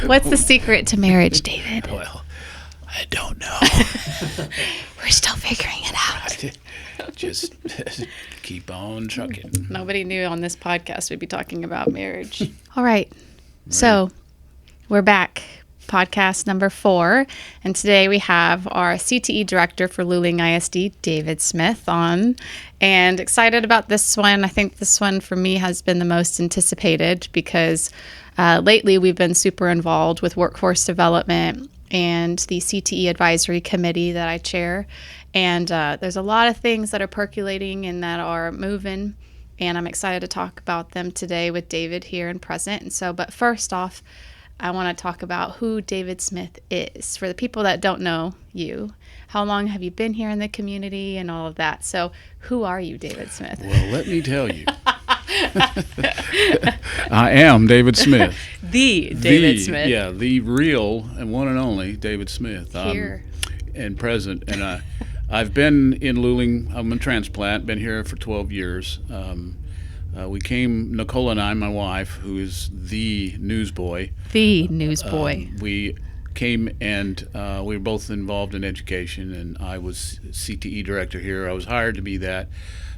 What's the secret to marriage, David? Well, I don't know. We're still figuring it out. Just keep on trucking. Nobody knew on this podcast we'd be talking about marriage. All right. So we're back. Podcast number 4. And today we have our CTE director for Luling ISD, David Smith, on. And excited about this one. I think this one for me has been the most anticipated because lately we've been super involved with workforce development and the CTE advisory committee that I chair. And there's a lot of things that are percolating and that are moving. And I'm excited to talk about them today with David here and present. And so, but first off, I want to talk about who David Smith is. For the people that don't know you, how long have you been here in the community and all of that? So who are you, David Smith? Well, let me tell you. I am David Smith. The David Smith. Yeah, the real and one and only David Smith. Here. And present. And I've been in Luling. I'm a transplant, been here for 12 years. Nicole and I, my wife, who is the newsboy. The newsboy. We came and we were both involved in education, and I was CTE director here. I was hired to be that.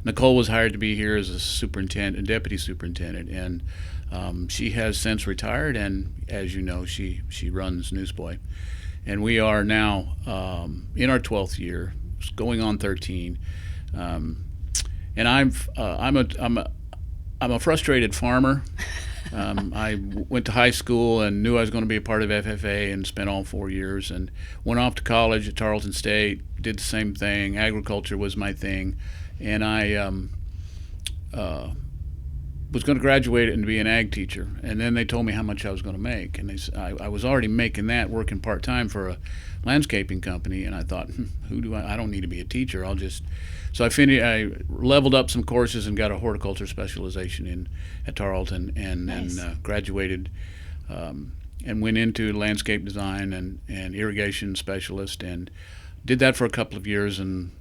Nicole was hired to be here as a superintendent, a deputy superintendent, and she has since retired, and as you know, she runs Newsboy. And we are now in our 12th year, going on 13. And I'm a frustrated farmer. I went to high school and knew I was going to be a part of FFA and spent all 4 years, and went off to college at Tarleton State, did the same thing. Agriculture was my thing, and I was going to graduate and be an ag teacher. And then they told me how much I was going to make, and I was already making that, working part-time for a landscaping company, and I thought, I don't need to be a teacher. So I leveled up some courses and got a horticulture specialization at Tarleton, and Nice. then graduated and went into landscape design and irrigation specialist, and did that for a couple of years, and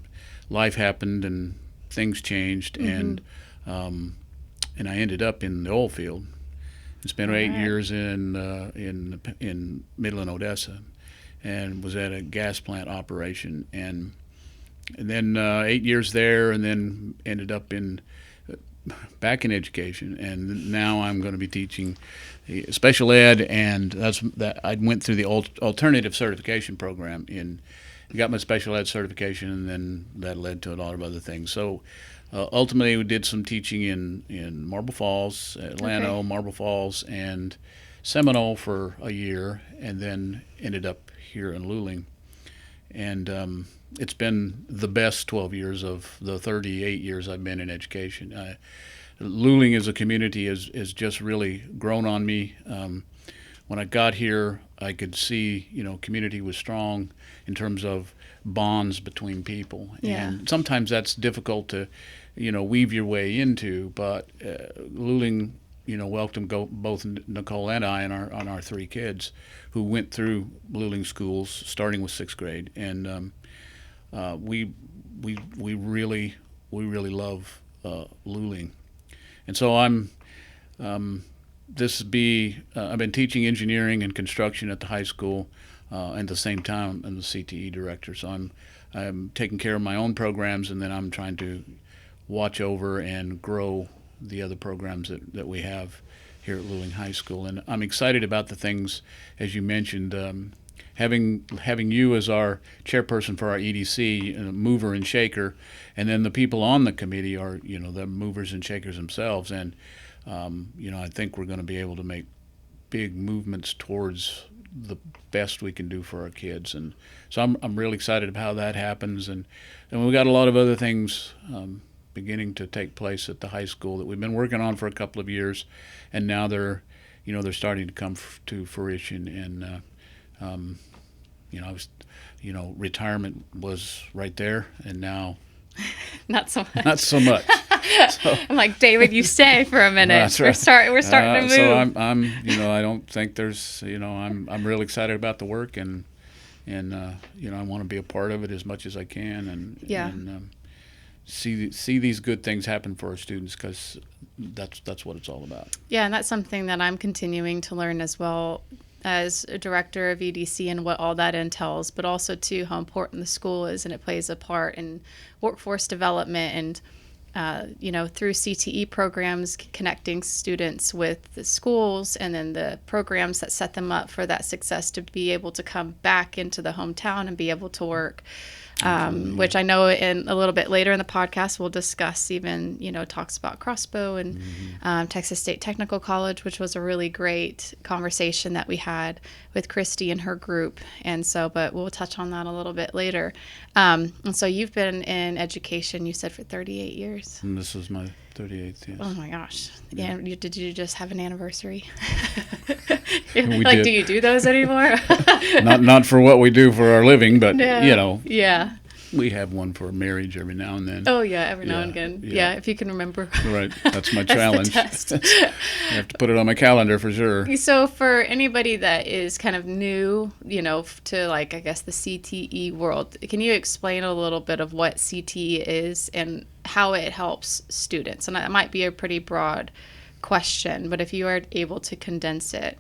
life happened and things changed, and I ended up in the oil field and spent 8 years in Midland, Odessa, and was at a gas plant operation, and then 8 years there, and then ended up back in education, and now I'm going to be teaching special ed, and I went through the alternative certification program got my special ed certification, and then that led to a lot of other things. So ultimately, we did some teaching in Marble Falls, Atlanta, Okay. Marble Falls, and Seminole for a year, and then ended up here in Luling. And it's been the best 12 years of the 38 years I've been in education. Luling as a community has just really grown on me. When I got here, I could see, community was strong in terms of bonds between people. Yeah. And sometimes that's difficult to, weave your way into, but Luling, welcomed both Nicole and I and our 3 kids who went through Luling schools, starting with 6th grade. And we really love Luling. And so I've been teaching engineering and construction at the high school, and at the same time I'm the CTE director. So I'm taking care of my own programs, and then I'm trying to watch over and grow the other programs that we have here at Luling High School. And I'm excited about the things, as you mentioned, having you as our chairperson for our EDC, mover and shaker, and then the people on the committee are, the movers and shakers themselves. And I think we're going to be able to make big movements towards the best we can do for our kids. And so I'm really excited about how that happens. And we've got a lot of other things beginning to take place at the high school that we've been working on for a couple of years, and now they're starting to come to fruition. And retirement was right there, and now Not so much. not so much. So, I'm like, David, you stay for a minute. That's right. We're starting to move. So I'm I don't think there's, I'm really excited about the work, and I want to be a part of it as much as I can, and see these good things happen for our students, because that's what it's all about. Yeah, and that's something that I'm continuing to learn as well. as a director of EDC and what all that entails, but also too how important the school is, and it plays a part in workforce development and through CTE programs, connecting students with the schools and then the programs that set them up for that success to be able to come back into the hometown and be able to work. Which I know in a little bit later in the podcast we'll discuss even, talks about Crossbow and Texas State Technical College, which was a really great conversation that we had with Christy and her group. And so, but we'll touch on that a little bit later. And so you've been in education, you said, for 38 years. And this is my 38th, yes. Oh my gosh. Yeah. Did you just have an anniversary? We did. Do you do those anymore? not for what we do for our living, but Yeah. We have one for marriage every now and then. Oh yeah, every now and again. Yeah, if you can remember. Right, that's my challenge. That's I have to put it on my calendar for sure. So for anybody that is kind of new, to I guess the CTE world, can you explain a little bit of what CTE is and how it helps students? And that might be a pretty broad question, but if you are able to condense it,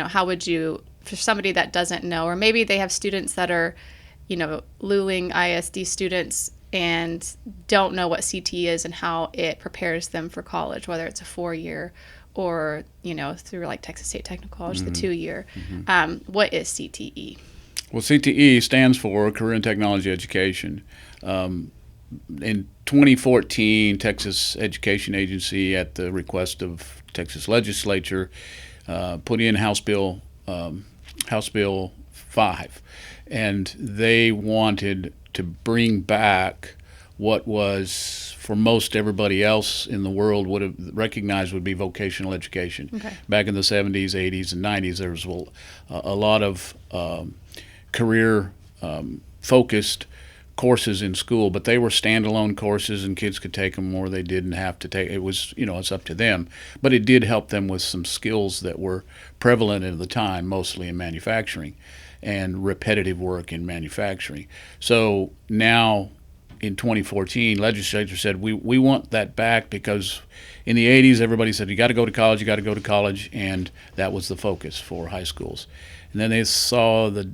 how would you, for somebody that doesn't know, or maybe they have students that are Luling ISD students and don't know what CTE is and how it prepares them for college, whether it's a 4-year or, through Texas State Technical College, the 2-year. What is CTE? Well, CTE stands for Career and Technology Education. In 2014, Texas Education Agency, at the request of Texas Legislature, put in House Bill 5. And they wanted to bring back what was, for most everybody else in the world, would have recognized would be vocational education. Okay. Back in the 70s, 80s, and 90s, there was a lot of career-focused courses in school, but they were standalone courses, and kids could take them or they didn't have to take. It was, it's up to them. But it did help them with some skills that were prevalent at the time, mostly in manufacturing and repetitive work in manufacturing. So now in 2014, legislature said we want that back, because in the 80s everybody said you got to go to college, and that was the focus for high schools. And then they saw that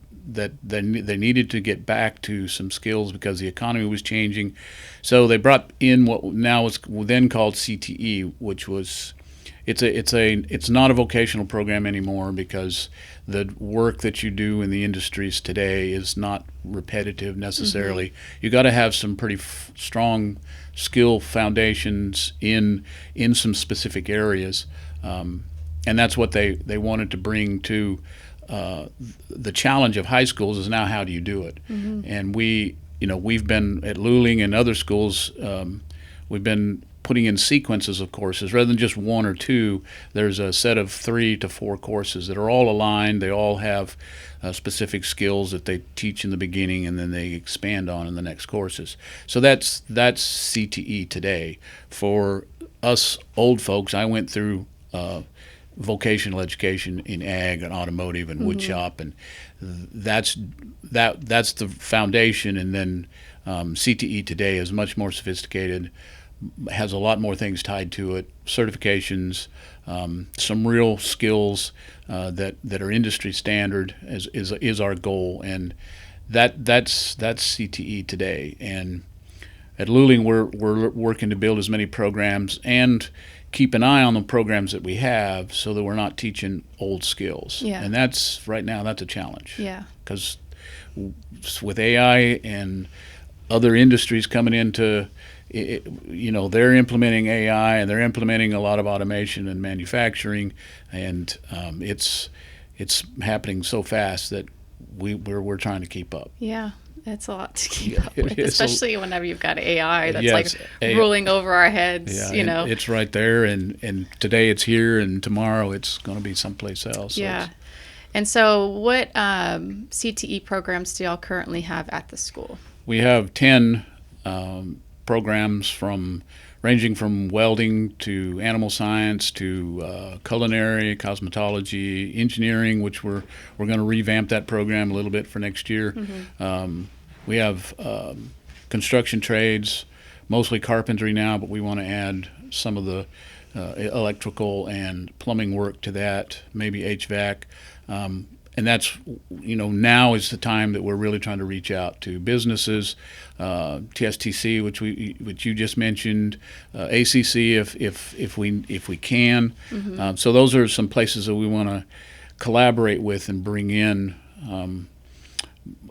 they needed to get back to some skills because the economy was changing. So they brought in what now is then called CTE, which was it's not a vocational program anymore, because the work that you do in the industries today is not repetitive necessarily. You got to have some pretty strong skill foundations in some specific areas, and that's what they wanted to bring to the challenge of high schools. Is now, how do you do it? And we've been at Luling and other schools, we've been putting in sequences of courses rather than just one or two. There's a set of 3 to 4 courses that are all aligned. They all have specific skills that they teach in the beginning, and then they expand on in the next courses. So that's CTE today. For us old folks, I went through vocational education in ag and automotive and wood shop, and that's the foundation. And then CTE today is much more sophisticated, has a lot more things tied to it, certifications, some real skills that are industry standard is our goal, and that's CTE today. And at Luling, we're working to build as many programs and keep an eye on the programs that we have, so that we're not teaching old skills. Yeah. And that's right now that's a challenge. Yeah. Because with AI and other industries coming into they're implementing AI, and they're implementing a lot of automation in manufacturing, and it's happening so fast that we're trying to keep up. Yeah, it's a lot to keep up with, especially whenever you've got AI that's ruling over our heads. Yeah, it's right there, and today it's here, and tomorrow it's going to be someplace else. Yeah. And so, what CTE programs do y'all currently have at the school? We have 10 programs ranging from welding to animal science to culinary, cosmetology, engineering, which we're going to revamp that program a little bit for next year. We have construction trades, mostly carpentry now, but we want to add some of the electrical and plumbing work to that, maybe HVAC. And that's, now is the time that we're really trying to reach out to businesses, TSTC, which you just mentioned, ACC, if we can. So those are some places that we want to collaborate with and bring in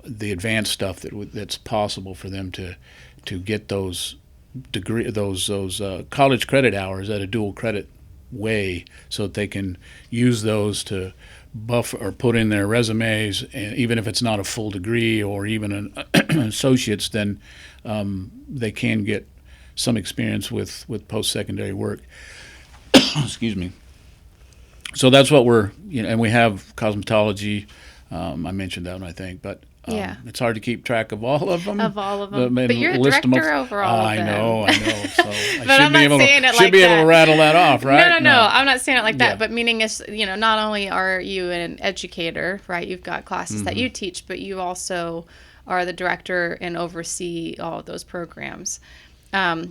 the advanced stuff that's possible for them to get those college credit hours at a dual credit way, so that they can use those to buff or put in their resumes, and even if it's not a full degree or even an associate's, then they can get some experience with post-secondary work. Excuse me. So that's what and we have cosmetology. I mentioned that one, I think, but it's hard to keep track of all of them. But you're a director over all of them. I know. So I but I'm not saying it like that. Should be able to rattle that off, right? No. I'm not saying it like that. But meaning is, not only are you an educator, right? You've got classes that you teach, but you also are the director and oversee all of those programs.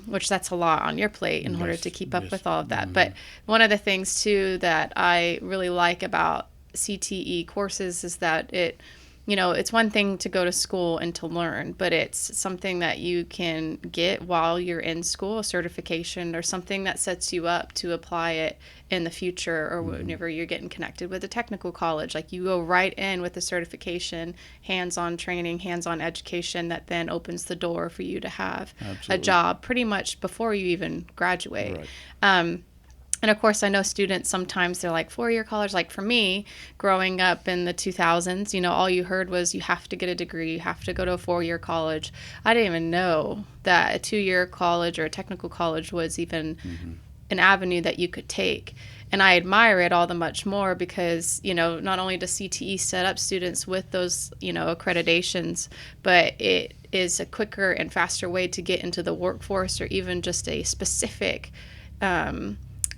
Which that's a lot on your plate in order to keep up with all of that. But one of the things too that I really like about CTE courses is that it's one thing to go to school and to learn, but it's something that you can get while you're in school, a certification or something that sets you up to apply it in the future, or whenever you're getting connected with a technical college. Like, you go right in with the certification, hands-on training, hands-on education that then opens the door for you to have a job pretty much before you even graduate. Right. And of course, I know students, sometimes they're like, 4-year college. Like for me, growing up in the 2000s, all you heard was you have to get a degree, you have to go to a 4-year college. I didn't even know that a 2-year college or a technical college was even an avenue that you could take. And I admire it all the much more because, not only does CTE set up students with those, accreditations, but it is a quicker and faster way to get into the workforce, or even just a specific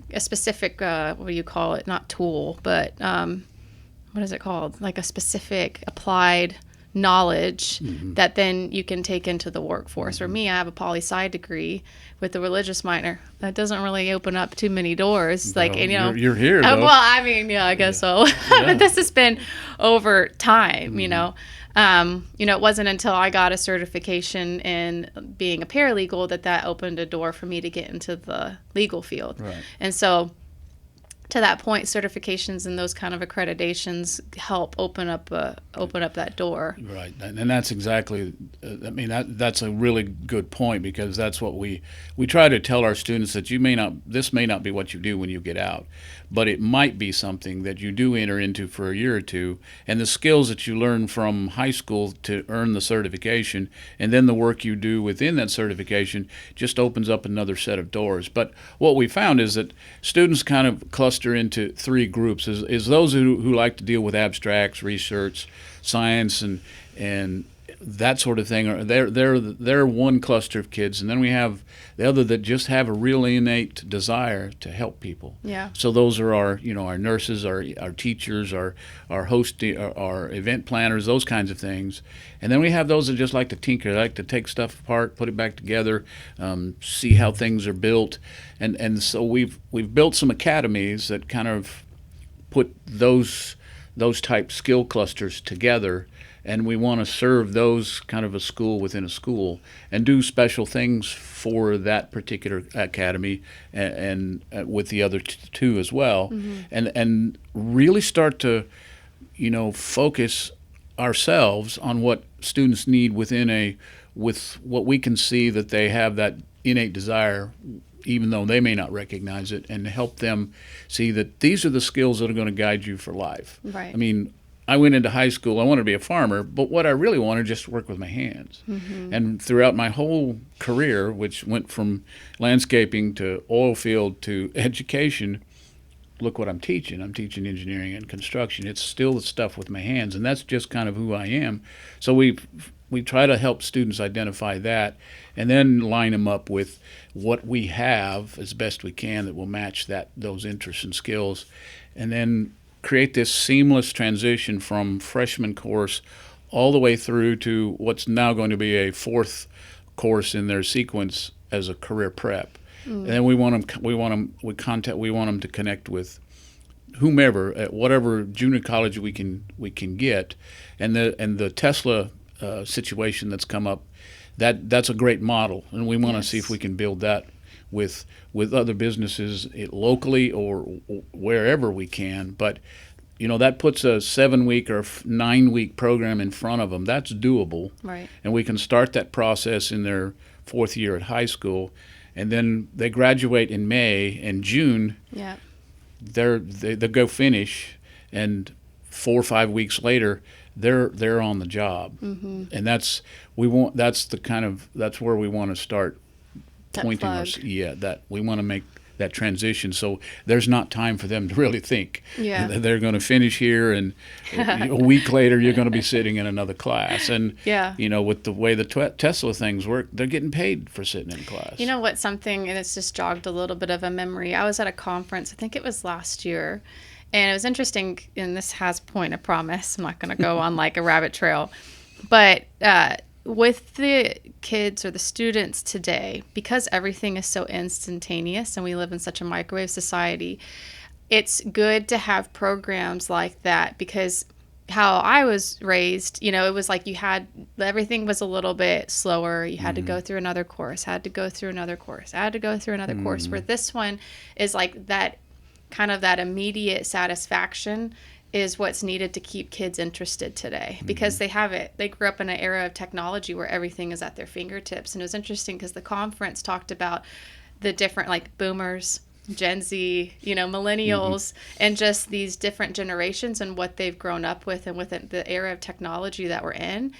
what do you call it? Not tool, but what is it called? Like a specific applied knowledge that then you can take into the workforce. For me, I have a poli-sci degree with a religious minor. That doesn't really open up too many doors. Well, you're here, though. Well, I mean, I guess so. But this has been over time, it wasn't until I got a certification in being a paralegal that opened a door for me to get into the legal field. Right. And so, to that point, certifications and those kind of accreditations help open up that door. Right, and that's exactly. That's a really good point, because that's what we try to tell our students, that this may not be what you do when you get out, but it might be something that you do enter into for a year or two, and the skills that you learn from high school to earn the certification, and then the work you do within that certification just opens up another set of doors. But what we found is that students kind of cluster into 3 groups: is those who like to deal with abstracts, research, science, and that sort of thing. They're one cluster of kids, and then we have the other that just have a real innate desire to help people. Yeah. So those are our nurses, our teachers, our our event planners, those kinds of things. And then we have those that just like to tinker, like to take stuff apart, put it back together, see how things are built, and so we've built some academies that kind of put those type skill clusters together. And we want to serve those kind of a school within a school, and do special things for that particular academy, and with the other 2 as well, and really start to, focus ourselves on what students need with what we can see that they have that innate desire, even though they may not recognize it, and help them see that these are the skills that are going to guide you for life. Right. I went into high school, I wanted to be a farmer, but what I really wanted was just to work with my hands. And throughout my whole career, which went from landscaping to oil field to education, look what I'm teaching. I'm teaching engineering and construction. It's still the stuff with my hands, and that's just kind of who I am. So we try to help students identify that, and then line them up with what we have as best we can that will match those interests and skills, and then create this seamless transition from freshman course all the way through to what's now going to be a 4th course in their sequence as a career prep. And then we want them to connect with whomever at whatever junior college we can get, and the Tesla situation that's come up, that's a great model, and we want to see if we can build that with other businesses locally or wherever we can. But that puts a 7-week or 9-week program in front of them. That's doable, right? And we can start that process in their 4th year at high school, and then they graduate in May and June. Yeah. They go finish, and 4 or 5 weeks later, they're on the job, and that's where we want to start pointing us. Yeah, that we want to make that transition, so there's not time for them to really think. Yeah. They're going to finish here, and a week later you're going to be sitting in another class. And with the way the Tesla things work, they're getting paid for sitting in class. You know what? Something, and it's just jogged a little bit of a memory. I was at a conference, I think it was last year, and it was interesting. And this has point of promise. I'm not going to go on like a rabbit trail, but with the kids or the students today, because everything is so instantaneous and we live in such a microwave society, it's good to have programs like that, because how I was raised, it was like everything was a little bit slower. You had to go through another course, had to go through another course, where this one is like that kind of that immediate satisfaction is what's needed to keep kids interested today, because they grew up in an era of technology where everything is at their fingertips. And it was interesting because the conference talked about the different, like, boomers, Gen Z, millennials, and just these different generations and what they've grown up with, and with the era of technology that we're in.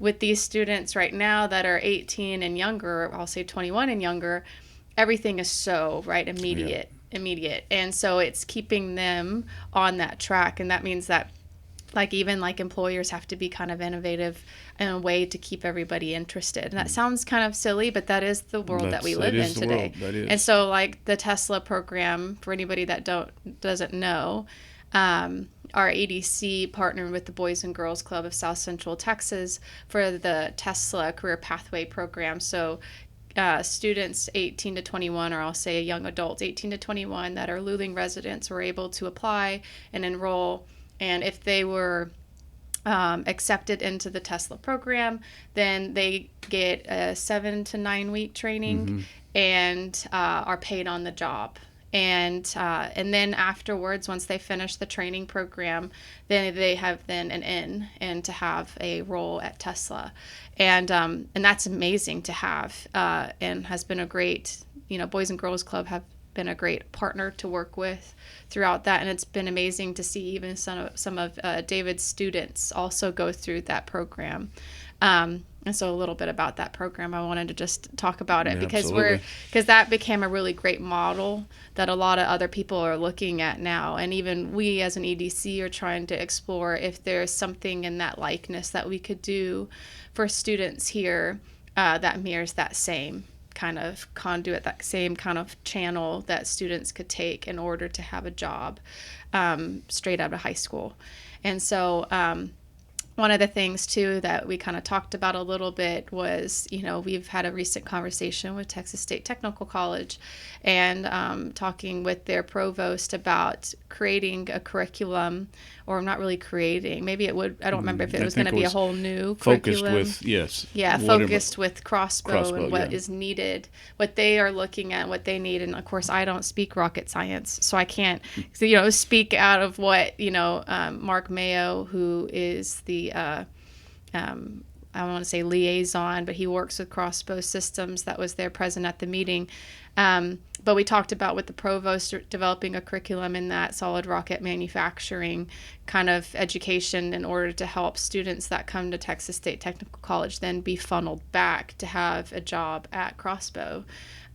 With these students right now that are 18 and younger, I'll say 21 and younger, everything is so immediate. And so it's keeping them on that track. And that means that even employers have to be kind of innovative in a way to keep everybody interested. And that sounds kind of silly, but that is the world that we live in today. And so the Tesla program, for anybody that doesn't know, our EDC partnered with the Boys and Girls Club of South Central Texas for the Tesla Career Pathway program. So students 18 to 21, or I'll say young adults 18 to 21 that are Luling residents, were able to apply and enroll. And if they were accepted into the Tesla program, then they get a 7 to 9 week training and are paid on the job. And then afterwards, once they finish the training program, then they have an in and to have a role at Tesla, and that's amazing to have, and has been a great, Boys and Girls Club have been a great partner to work with throughout that, and it's been amazing to see even some of David's students also go through that program. And so a little bit about that program, I wanted to just talk about it, because that became a really great model that a lot of other people are looking at now. And even we as an EDC are trying to explore if there's something in that likeness that we could do for students here that mirrors that same kind of conduit, that same kind of channel that students could take in order to have a job straight out of high school. And so one of the things, too, that we kind of talked about a little bit was, we've had a recent conversation with Texas State Technical College, and talking with their provost about creating a curriculum, or not really creating. Maybe it would, I don't remember if it was going to be a whole new curriculum. Focused with crossbow and what is needed, what they are looking at, what they need. And of course, I don't speak rocket science, so I can't, speak out of what, Mark Mayo, who is the, I don't want to say liaison, but he works with Crossbow Systems, that was there present at the meeting. But we talked about with the provost developing a curriculum in that solid rocket manufacturing kind of education, in order to help students that come to Texas State Technical College then be funneled back to have a job at Crossbow.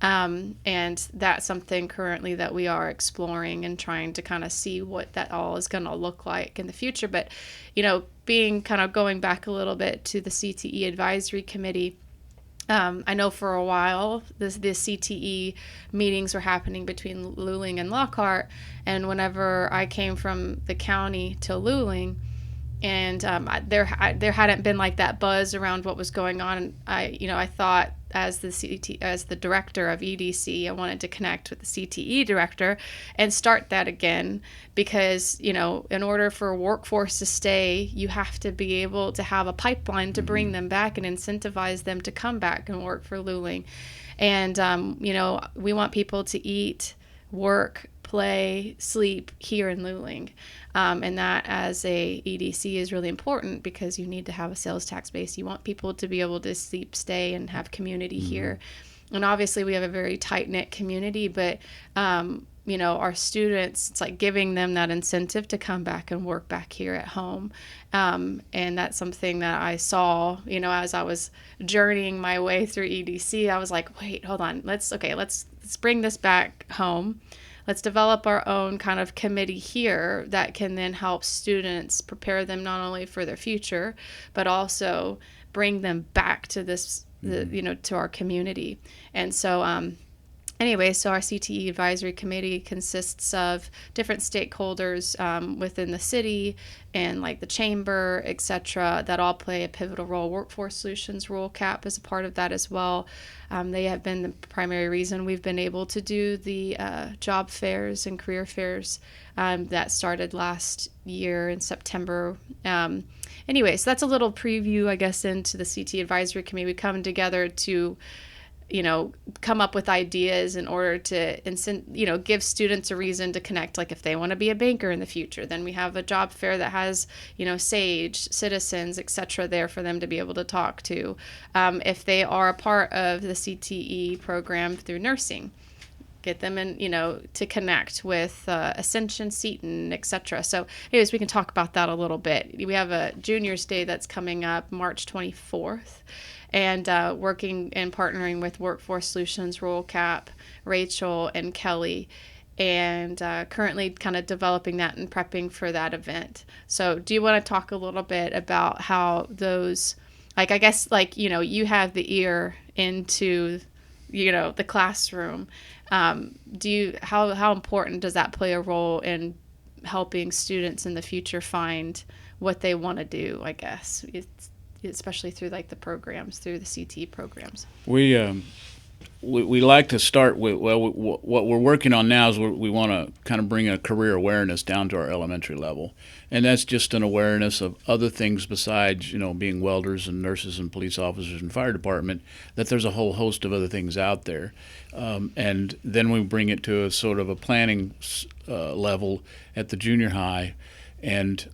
And that's something currently that we are exploring and trying to kind of see what that all is going to look like in the future. But, being kind of going back a little bit to the CTE Advisory Committee, I know for a while the CTE meetings were happening between Luling and Lockhart, and whenever I came from the county to Luling, and there hadn't been like that buzz around what was going on. I thought as the director of EDC, I wanted to connect with the CTE director and start that again, because in order for a workforce to stay, you have to be able to have a pipeline to bring them back and incentivize them to come back and work for Luling. And we want people to eat, work, play, sleep here in Luling. And that as a EDC is really important, because you need to have a sales tax base. You want people to be able to sleep, stay, and have community here. And obviously we have a very tight-knit community, but our students, it's like giving them that incentive to come back and work back here at home. And that's something that I saw, as I was journeying my way through EDC. I was like, wait, hold on. Let's bring this back home. Let's develop our own kind of committee here that can then help students, prepare them not only for their future, but also bring them back to this, to our community. And so, so our CTE advisory committee consists of different stakeholders within the city and like the chamber, etc., that all play a pivotal role. Workforce Solutions Rural Cap is a part of that as well. They have been the primary reason we've been able to do the job fairs and career fairs that started last year in September. So that's a little preview, I guess, into the CTE advisory committee. We come together to come up with ideas in order to give students a reason to connect. Like if they want to be a banker in the future, then we have a job fair that has, SAGE, citizens, etc. there for them to be able to talk to. If they are a part of the CTE program through nursing, get them in, to connect with Ascension, Seton, etc. So anyways, we can talk about that a little bit. We have a Juniors Day that's coming up March 24th. And working and partnering with Workforce Solutions, Rural Cap, Rachel, and Kelly, and currently kind of developing that and prepping for that event. So do you want to talk a little bit about how those, you have the ear into, the classroom. How important does that play a role in helping students in the future find what they want to do, I guess? Especially through the programs, through the CTE programs. We like to start with, what we're working on now is we want to kind of bring a career awareness down to our elementary level. And that's just an awareness of other things besides, being welders and nurses and police officers and fire department, that there's a whole host of other things out there. And then we bring it to a sort of a planning level at the junior high. And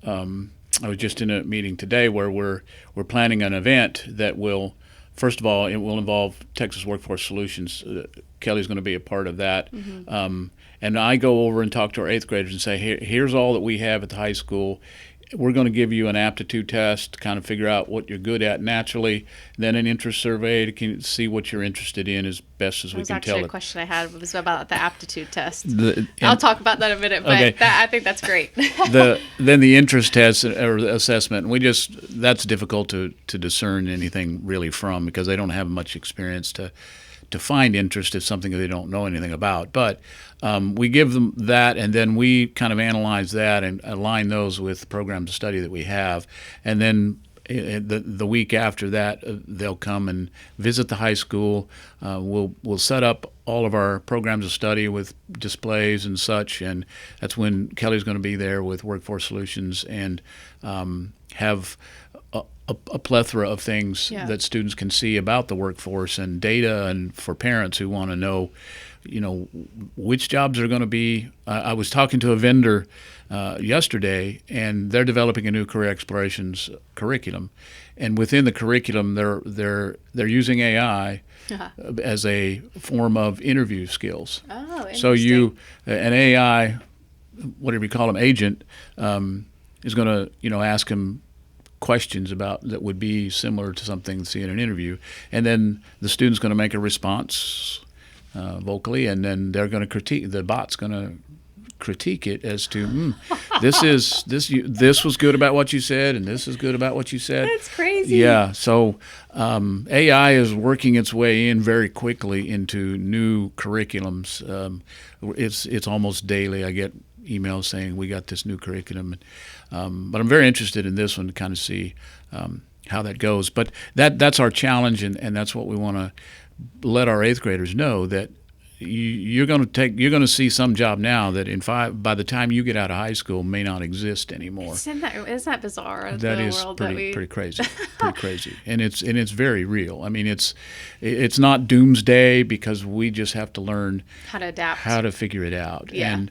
I was just in a meeting today where we're planning an event that will, first of all, it will involve Texas Workforce Solutions. Kelly's going to be a part of that. And I go over and talk to our 8th graders and say, here's all that we have at the high school. We're going to give you an aptitude test to kind of figure out what you're good at naturally, then an interest survey to see what you're interested in as best as we can tell it. That was actually a question I had, was about the aptitude test. I'll talk about that in a minute, but okay. I think that's great. Then the interest test or assessment, that's difficult to discern anything really from, because they don't have much experience to find interest is something that they don't know anything about. But we give them that, and then we kind of analyze that and align those with programs of study that we have. And then the week after that, they'll come and visit the high school. We'll set up all of our programs of study with displays and such, and that's when Kelly's going to be there with Workforce Solutions and have a plethora of things that students can see about the workforce and data, and for parents who want to know, which jobs are going to be. I was talking to a vendor yesterday, and they're developing a new career explorations curriculum, and within the curriculum, they're using AI as a form of interview skills. Oh, interesting. So an AI, whatever you call them, agent, is going to ask him questions about that would be similar to something see in an interview, and then the student's going to make a response vocally, and then they're going to critique. The bot's going to critique it as to this was good about what you said, and this is good about what you said. That's crazy. Yeah. So AI is working its way in very quickly into new curriculums. It's almost daily I get emails saying we got this new curriculum. But I'm very interested in this one to kind of see how that goes. But that's our challenge, and that's what we want to let our eighth graders know that you're going to see some job now that by the time you get out of high school may not exist anymore. Isn't that bizarre? That is world pretty crazy, pretty crazy, and it's very real. I mean, it's not doomsday because we just have to learn how to adapt, how to figure it out. Yeah. And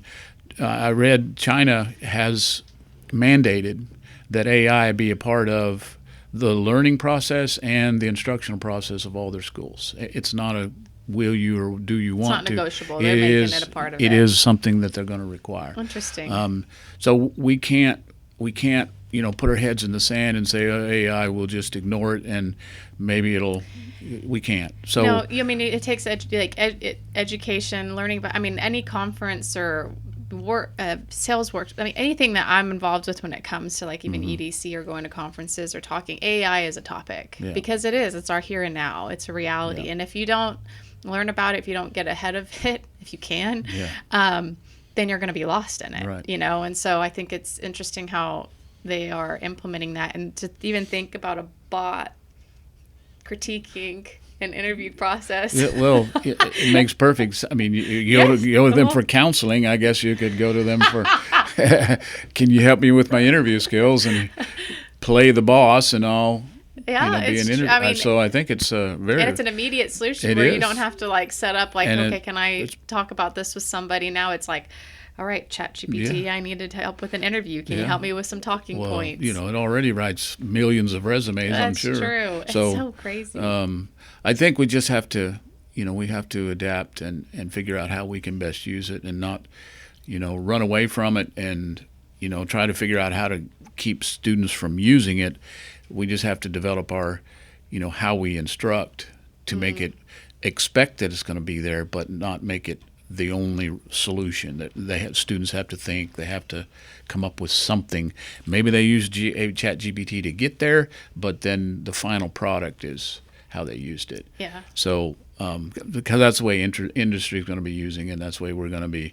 I read China has mandated that AI be a part of the learning process and the instructional process of all their schools. It's not a will you or do you want to. It's not negotiable. They're making it a part of it. It is something that they're going to require. Interesting. So we can't put our heads in the sand and say AI will just ignore it and maybe we can't. So no, I mean it takes education, learning. But I mean any conference or sales work. I mean anything that I'm involved with when it comes to like even EDC or going to conferences or talking, AI is a topic because it's our here and now. It's a reality, and if you don't learn about it, if you don't get ahead of it, if you can, then you're going to be lost in it. Right. And so I think it's interesting how they are implementing that, and to even think about a bot critiquing an interview process. Yeah, well, it makes perfect sense. I mean, you go to them for counseling. I guess you could go to them for, can you help me with my interview skills, and play the boss and all. Yeah, be an interview. I mean, so I think it's very. And it's an immediate solution where you don't have to like set up like, okay, can I talk about this with somebody? Now it's like, all right, ChatGPT, I needed help with an interview. Can you help me with some talking points? It already writes millions of resumes, I'm sure. That's true. It's so crazy. I think we just have to, we have to adapt and figure out how we can best use it and not, run away from it and, try to figure out how to keep students from using it. We just have to develop our, how we instruct to make it expect that it's going to be there, but not make it the only solution. That students have to think, they have to come up with something. Maybe they use ChatGPT to get there, but then the final product is how they used it. Yeah. So because that's the way industry is going to be using it, and that's the way we're going to be.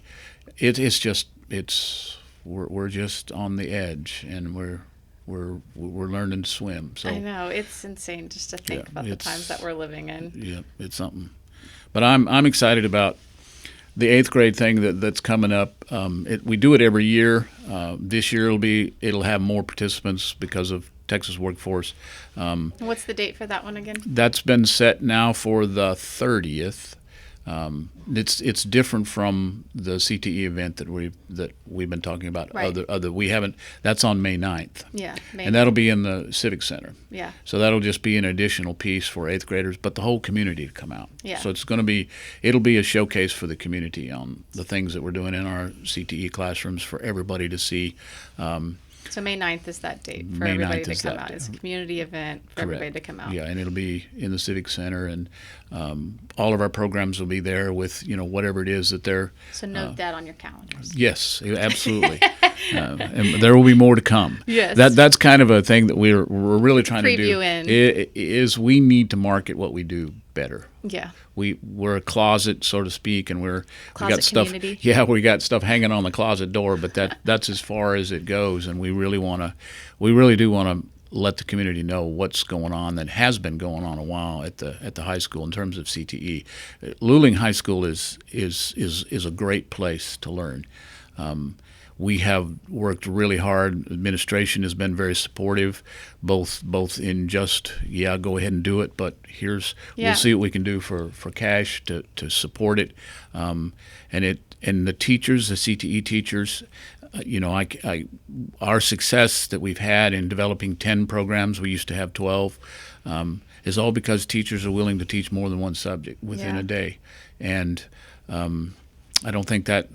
We're just on the edge, and we're learning to swim. So I know it's insane just to think about the times that we're living in. Yeah, it's something. But I'm excited about the 8th grade thing that's coming up. We do it every year. This year it'll have more participants because of Texas workforce. What's the date for that one again? That's been set now for the 30th. It's different from the CTE event that we've been talking about. Right. We haven't. That's on May 9th. Yeah, and that'll be in the Civic Center. Yeah. So that'll just be an additional piece for 8th graders, but the whole community to come out. Yeah. So it'll be a showcase for the community on the things that we're doing in our CTE classrooms for everybody to see. So May 9th is that date for everybody to come out. It's a community event for everybody to come out. Yeah, and it'll be in the Civic Center, and all of our programs will be there with whatever it is that they're. So note that on your calendars. Yes, absolutely, and there will be more to come. Yes, that's kind of a thing that we're really trying to do. Is we need to market what we do better. Yeah. We're a closet, so to speak, and we got stuff. Community. Yeah, we got stuff hanging on the closet door, but that's as far as it goes, and we really do want to let the community know what's going on that has been going on a while at the high school in terms of CTE. Luling High School is a great place to learn. We have worked really hard. Administration has been very supportive, both in just go ahead and do it, but we'll see what we can do for cash to support it, and the teachers, the CTE teachers. Our success that we've had in developing 10 programs, we used to have 12, is all because teachers are willing to teach more than one subject within a day, and I don't think that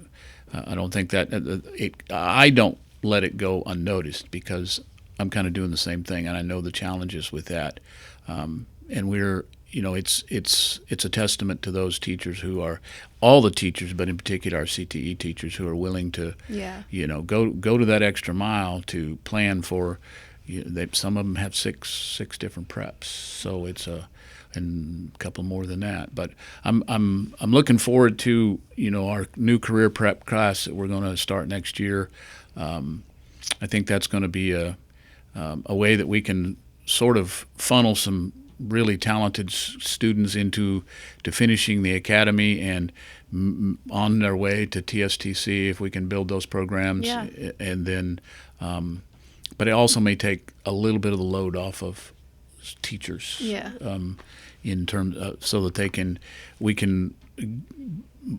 I don't let it go unnoticed because I'm kind of doing the same thing, and I know the challenges with that, and it's a testament to those teachers who are all the teachers, but in particular our CTE teachers who are willing to go to that extra mile to plan for. Some of them have six different preps, so it's and a couple more than that. But I'm looking forward to our new career prep class that we're going to start next year. I think that's going to be a way that we can sort of funnel some really talented students into to finishing the academy and on their way to TSTC if we can build those programs. Yeah. And then, but it also may take a little bit of the load off of teachers. Yeah. In terms so that we can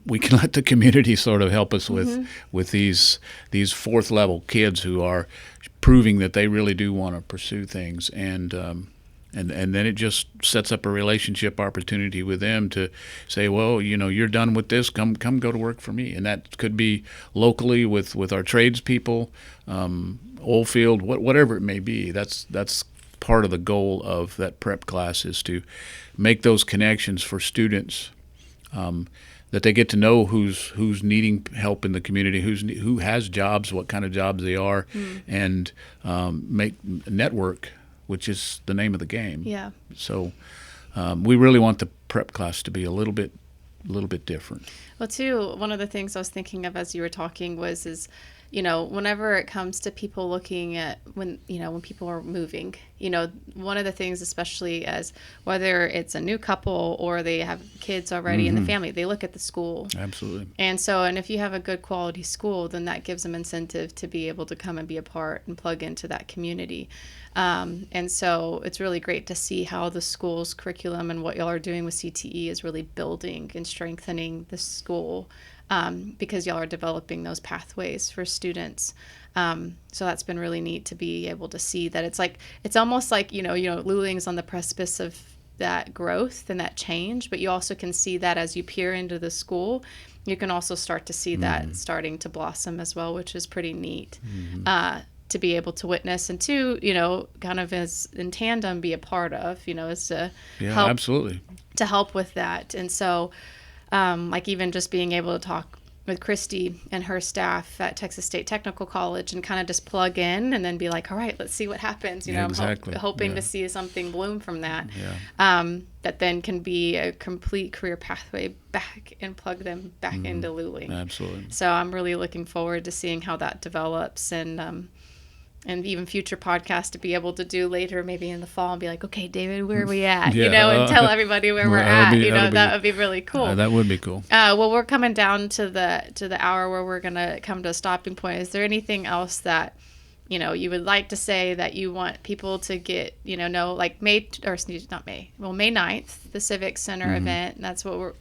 let the community sort of help us with these fourth level kids who are proving that they really do want to pursue things, and then it just sets up a relationship opportunity with them to say, well, you're done with this, come go to work for me. And that could be locally with our tradespeople, oil field, whatever it may be. That's part of the goal of that prep class, is to make those connections for students, that they get to know who's needing help in the community, who has jobs, what kind of jobs they are, and make network, which is the name of the game. Yeah. So we really want the prep class to be a little bit different. Well, too, one of the things I was thinking of as you were talking is whenever it comes to people looking at when people are moving, one of the things, especially as whether it's a new couple or they have kids already in the family, they look at the school. Absolutely. And if you have a good quality school, then that gives them incentive to be able to come and be a part and plug into that community. And so it's really great to see how the school's curriculum and what y'all are doing with CTE is really building and strengthening the school, because y'all are developing those pathways for students. So that's been really neat to be able to see that it's almost like, Luling's on the precipice of that growth and that change, but you also can see that as you peer into the school, you can also start to see that starting to blossom as well, which is pretty neat. To be able to witness, and to, kind of as in tandem be a part of, is to help, absolutely, to help with that. And so, even just being able to talk with Christy and her staff at Texas State Technical College and kind of just plug in and then be like, all right, let's see what happens. Exactly. I'm hoping to see something bloom from that. That then can be a complete career pathway back and plug them back into Luling. Absolutely. So I'm really looking forward to seeing how that develops, and even future podcasts to be able to do later, maybe in the fall, and be like, okay, David, where are we at? And tell everybody where we're at. That would be really cool. That would be cool. Well, we're coming down to the hour where we're gonna come to a stopping point. Is there anything else that you would like to say that you want people to get know, like May 9th, the Civic Center event? That's what we're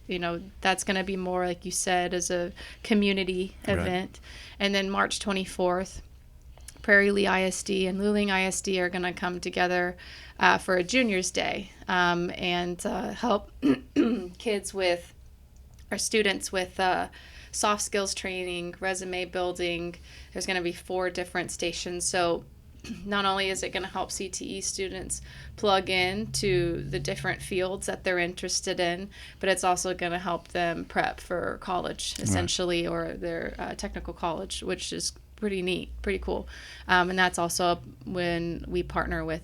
that's gonna be more, like you said, as a community event, and then March 24th. Prairie Lee ISD and Luling ISD are going to come together for a Junior's Day and help students with soft skills training, resume building. There's going to be 4 different stations. So not only is it going to help CTE students plug in to the different fields that they're interested in, but it's also going to help them prep for college, essentially, or their technical college, which is pretty neat, pretty cool. And that's also when we partner with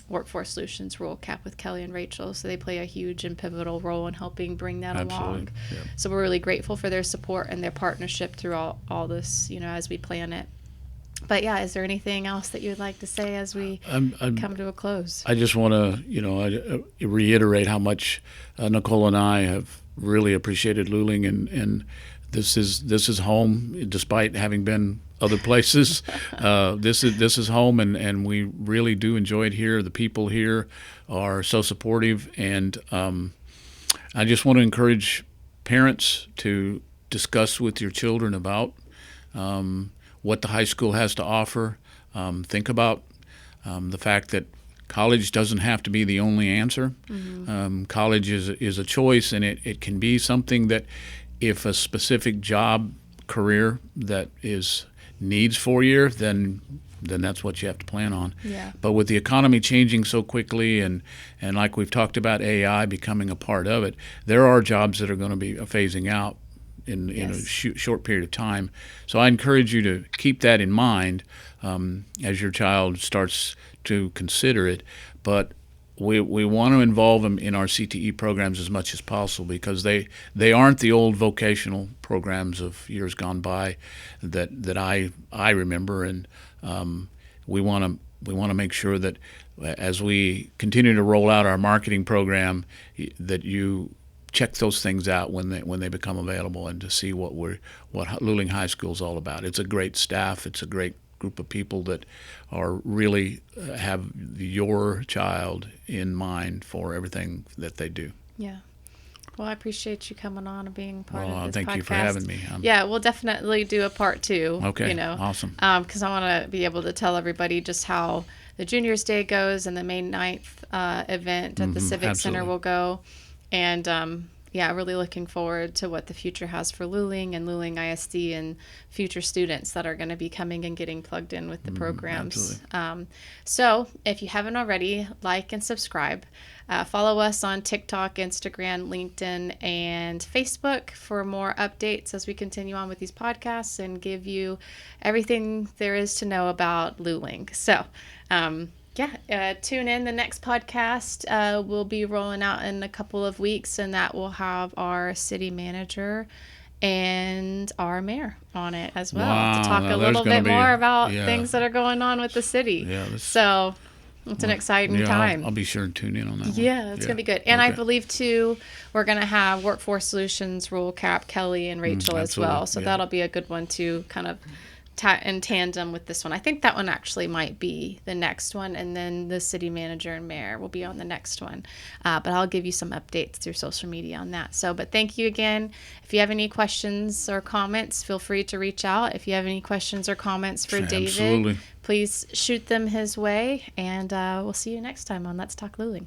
Workforce Solutions Rural Cap with Kelly and Rachel. So they play a huge and pivotal role in helping bring that along. Yep. So we're really grateful for their support and their partnership through all this, as we plan it. But is there anything else that you'd like to say as we come to a close? I just want to, reiterate how much Nicole and I have really appreciated Luling, and this is home, despite having been other places. This is home, and we really do enjoy it here. The people here are so supportive, and I just want to encourage parents to discuss with your children about what the high school has to offer. Think about the fact that college doesn't have to be the only answer. College is a choice, and it can be something that, if a specific job career that needs 4 years, then that's what you have to plan on. Yeah. But with the economy changing so quickly, and like we've talked about, AI becoming a part of it, there are jobs that are going to be phasing out in a short period of time. So I encourage you to keep that in mind as your child starts to consider it. But we want to involve them in our CTE programs as much as possible, because they aren't the old vocational programs of years gone by that I remember, and we want to we want to make sure that as we continue to roll out our marketing program, that you check those things out when they become available, and to see what Luling High School is all about. It's a great staff. It's a great group of people that are really have your child in mind for everything that they do. Yeah. Well, I appreciate you coming on and being part of this podcast. Thank you for having me. Yeah, we'll definitely do a part 2. Okay, awesome. Because I want to be able to tell everybody just how the Juniors Day goes and the May 9th event at the Civic Center will go. And yeah, really looking forward to what the future has for Luling and Luling ISD and future students that are going to be coming and getting plugged in with the programs. So if you haven't already, like and subscribe. Follow us on TikTok, Instagram, LinkedIn, and Facebook for more updates as we continue on with these podcasts and give you everything there is to know about Luling. So, tune in. The next podcast will be rolling out in a couple of weeks, and that will have our city manager and our mayor on it as well to talk a little bit more about things that are going on with the city. So it's an exciting time. I'll be sure to tune in on that one. Yeah, it's going to be good. And I believe, too, we're going to have Workforce Solutions, Rule Cap, Kelly, and Rachel as well. So that'll be a good one to kind of in tandem with this one. I think that one actually might be the next one, and then the city manager and mayor will be on the next one. But I'll give you some updates through social media on that. But thank you again. If you have any questions or comments, feel free to reach out. If you have any questions or comments for David, please shoot them his way, and we'll see you next time on Let's Talk Luling.